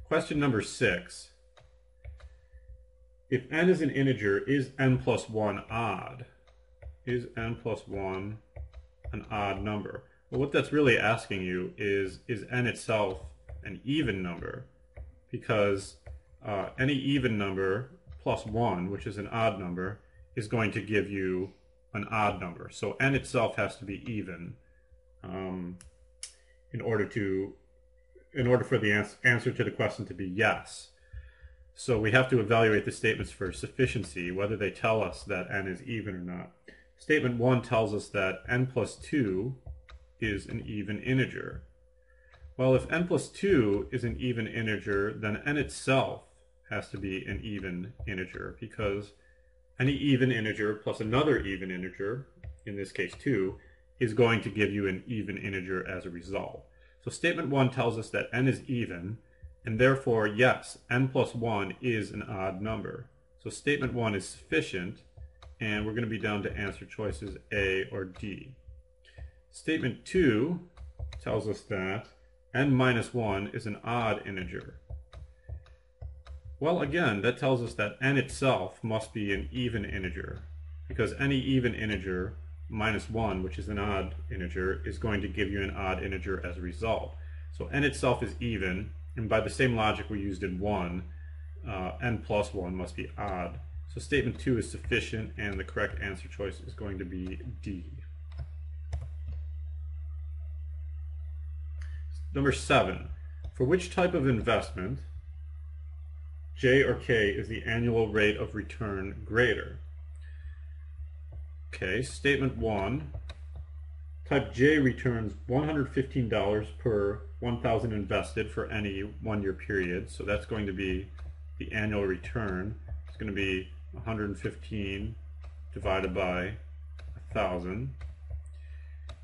Question number 6. If n is an integer, is n plus 1 odd? Is n plus 1 an odd number? Well, what that's really asking you is n itself an even number? Because any even number plus 1, which is an odd number, is going to give you an odd number. So n itself has to be even in order for the answer to the question to be yes. So we have to evaluate the statements for sufficiency, whether they tell us that n is even or not. Statement 1 tells us that n plus 2 is an even integer. Well, if n plus 2 is an even integer, then n itself has to be an even integer, because any even integer plus another even integer, in this case 2, is going to give you an even integer as a result. So statement 1 tells us that n is even, and therefore, yes, n plus 1 is an odd number. So statement 1 is sufficient, and we're going to be down to answer choices A or D. Statement 2 tells us that n minus 1 is an odd integer. Well, again, that tells us that n itself must be an even integer, because any even integer minus 1, which is an odd integer, is going to give you an odd integer as a result. So n itself is even, and by the same logic we used in 1, n plus 1 must be odd. So statement 2 is sufficient, and the correct answer choice is going to be D. Number 7. For which type of investment, J or K, is the annual rate of return greater? Okay, statement 1. Type J returns $115 per 1,000 invested for any 1-year period. So that's going to be the annual return. It's going to be 115 divided by 1,000.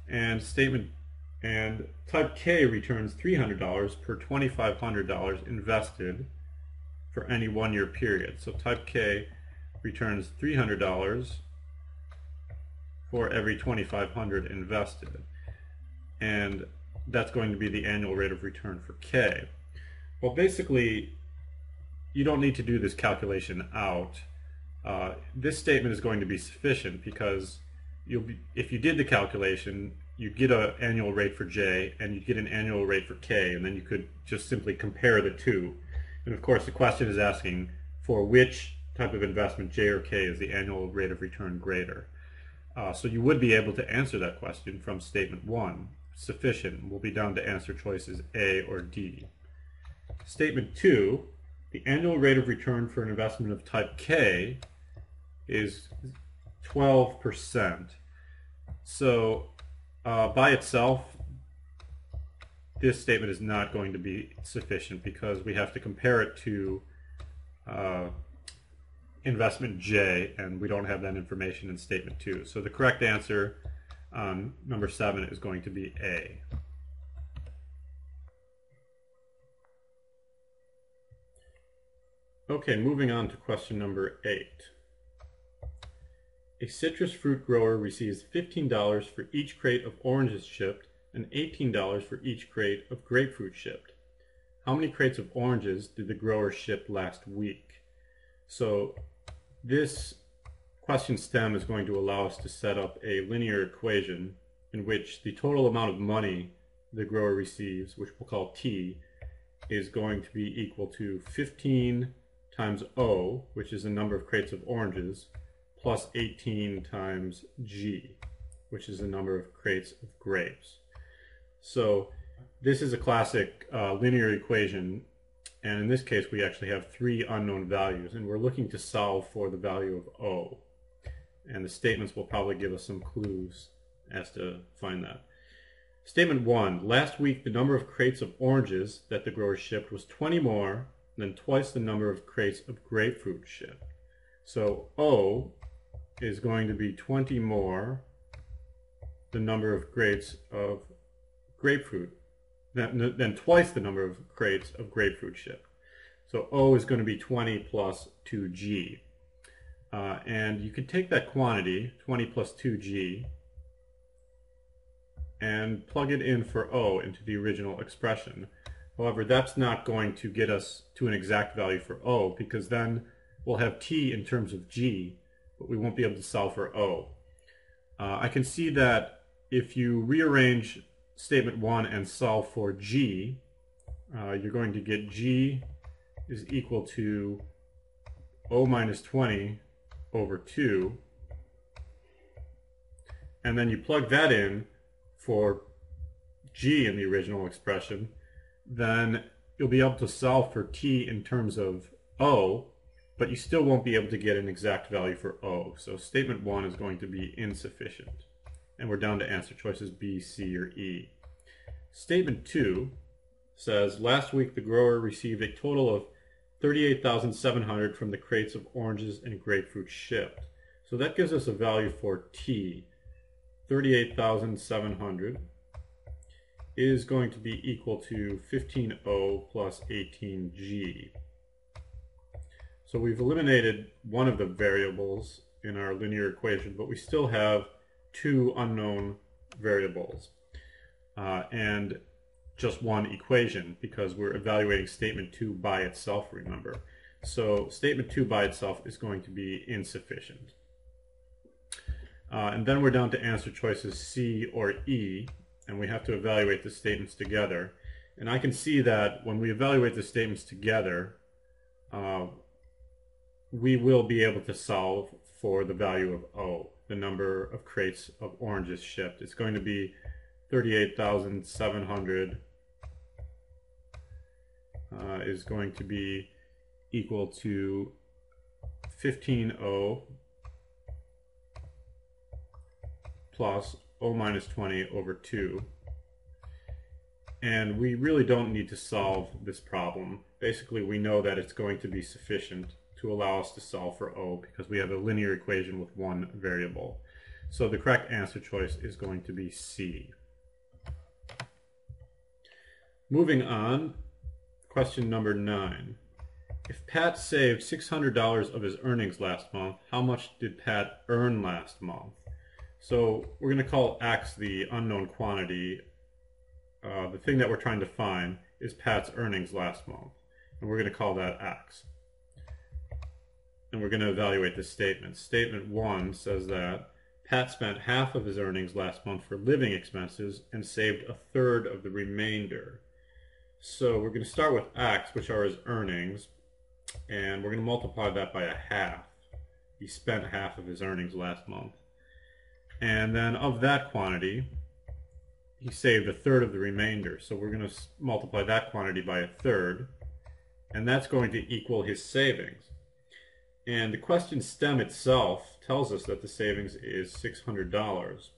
And type K returns $300 per $2,500 invested for any 1-year period. So type K returns $300 for every $2,500 invested. And that's going to be the annual rate of return for K. Well, basically, you don't need to do this calculation out. This statement is going to be sufficient, because if you did the calculation, you'd get an annual rate for J and you'd get an annual rate for K, and then you could just simply compare the two. And of course, the question is asking for which type of investment, J or K, is the annual rate of return greater. So you would be able to answer that question from statement 1. Sufficient. We'll be down to answer choices A or D. Statement 2, the annual rate of return for an investment of type K is 12%. So by itself, this statement is not going to be sufficient, because we have to compare it to investment J, and we don't have that information in statement 2. So the correct answer on number 7 is going to be A. Okay, moving on to question number 8. A citrus fruit grower receives $15 for each crate of oranges shipped and $18 for each crate of grapefruit shipped. How many crates of oranges did the grower ship last week? So this question stem is going to allow us to set up a linear equation in which the total amount of money the grower receives, which we'll call T, is going to be equal to 15 times O, which is the number of crates of oranges, plus 18 times G, which is the number of crates of grapes. So this is a classic linear equation, and in this case we actually have 3 unknown values, and we're looking to solve for the value of O. And the statements will probably give us some clues as to find that. Statement 1, last week the number of crates of oranges that the grower shipped was 20 more than twice the number of crates of grapefruit shipped. So O is going to be 20 more the number of crates of grapefruit, than twice the number of crates of grapefruit shipped. So O is going to be 20 plus 2G. And you could take that quantity, 20 plus 2G, and plug it in for O into the original expression. However, that's not going to get us to an exact value for O, because then we'll have T in terms of G, but we won't be able to solve for O. I can see that if you rearrange statement 1 and solve for G, you're going to get G is equal to O minus 20 over 2. And then you plug that in for G in the original expression, then you'll be able to solve for T in terms of O, but you still won't be able to get an exact value for O. So statement 1 is going to be insufficient. And we're down to answer choices B, C, or E. Statement 2 says, last week the grower received a total of 38,700 from the crates of oranges and grapefruit shipped. So that gives us a value for T. 38,700 is going to be equal to 15O plus 18G. So we've eliminated one of the variables in our linear equation, but we still have two unknown variables and just one equation, because we're evaluating statement 2 by itself, remember. So statement 2 by itself is going to be insufficient. And then we're down to answer choices C or E, and we have to evaluate the statements together. And I can see that when we evaluate the statements together, we will be able to solve for the value of O, the number of crates of oranges shipped. It's going to be 38,700 is going to be equal to 15O plus O minus 20 over 2. And we really don't need to solve this problem. Basically, we know that it's going to be sufficient to allow us to solve for O, because we have a linear equation with one variable. So the correct answer choice is going to be C. Moving on, question number 9. If Pat saved $600 of his earnings last month, how much did Pat earn last month? So we're going to call X the unknown quantity. The thing that we're trying to find is Pat's earnings last month, and we're going to call that X. And we're going to evaluate this statement. Statement 1 says that Pat spent half of his earnings last month for living expenses and saved a third of the remainder. So we're going to start with X, which are his earnings, and we're going to multiply that by a half. He spent half of his earnings last month. And then of that quantity, he saved a third of the remainder. So we're going to multiply that quantity by a third, and that's going to equal his savings. And the question stem itself tells us that the savings is $600.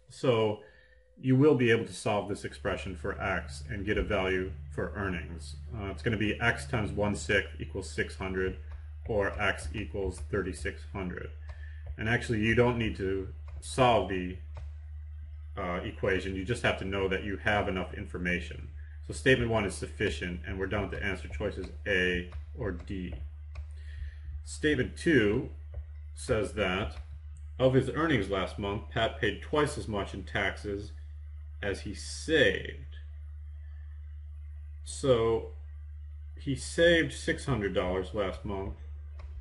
So you will be able to solve this expression for X and get a value for earnings. It's going to be X times 1/6 equals 600, or X equals 3,600. And actually, you don't need to solve the equation. You just have to know that you have enough information. So statement 1 is sufficient, and we're down to answer choices A or D. Statement 2 says that of his earnings last month, Pat paid twice as much in taxes as he saved. So he saved $600 last month,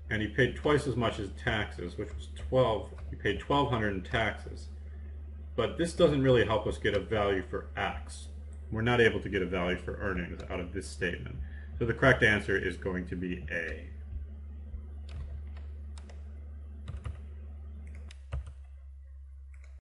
and he paid twice as much as taxes, which was 12. He paid $1,200 in taxes. But this doesn't really help us get a value for X. We're not able to get a value for earnings out of this statement. So the correct answer is going to be A.